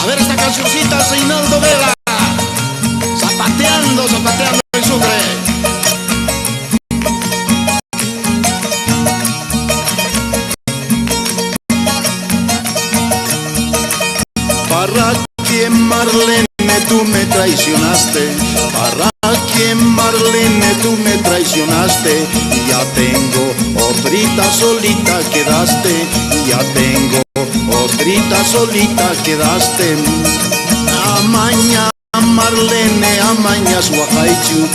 A ver esta cancioncita, Reinaldo Vela. Zapateando, zapateando en Sucre. ¿Para qué, Marlene, tú me traicionaste? ¿Para qué, Marlene, tú me traicionaste? Ya tengo otrita solita quedaste. Ya tengo otrita solita quedaste. Amaña, Marlene, amañas Huacaichu.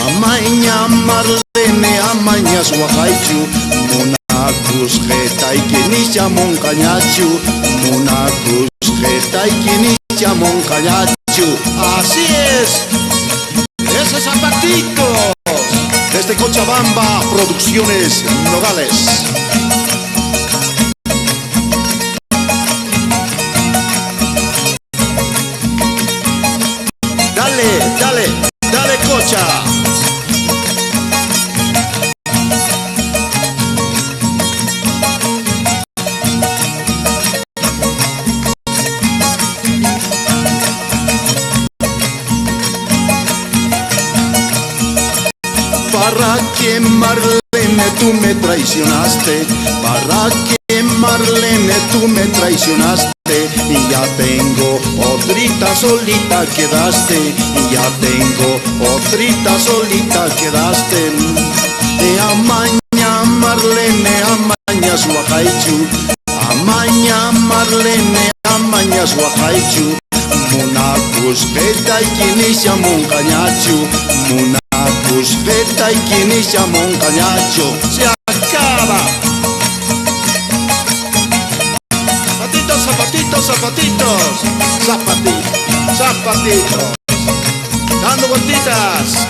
Amaña, Marlene, amañas Huacaichu. Munakus getay kinisha moncañachu. Munakus getay kinisha moncañachu. Así es. Ese zapatito. Desde Cochabamba, Producciones Nogales. Dale, dale, dale, Cocha. ¿Para qué, Marlene, tú me traicionaste? ¿Para qué, Marlene, tú me traicionaste? Y ya tengo otrita solita quedaste. Y ya tengo otrita solita quedaste. Amaña, Marlene, amañas Huacaichu. Amaña, Marlene, amañas Huacaichu. Munakus getay kinisha moncañachu. Munakus getay kinisha moncañachu. Se acaba. Zapatitos, zapatitos, zapatitos. Zapatitos, zapatitos. Dando vueltitas.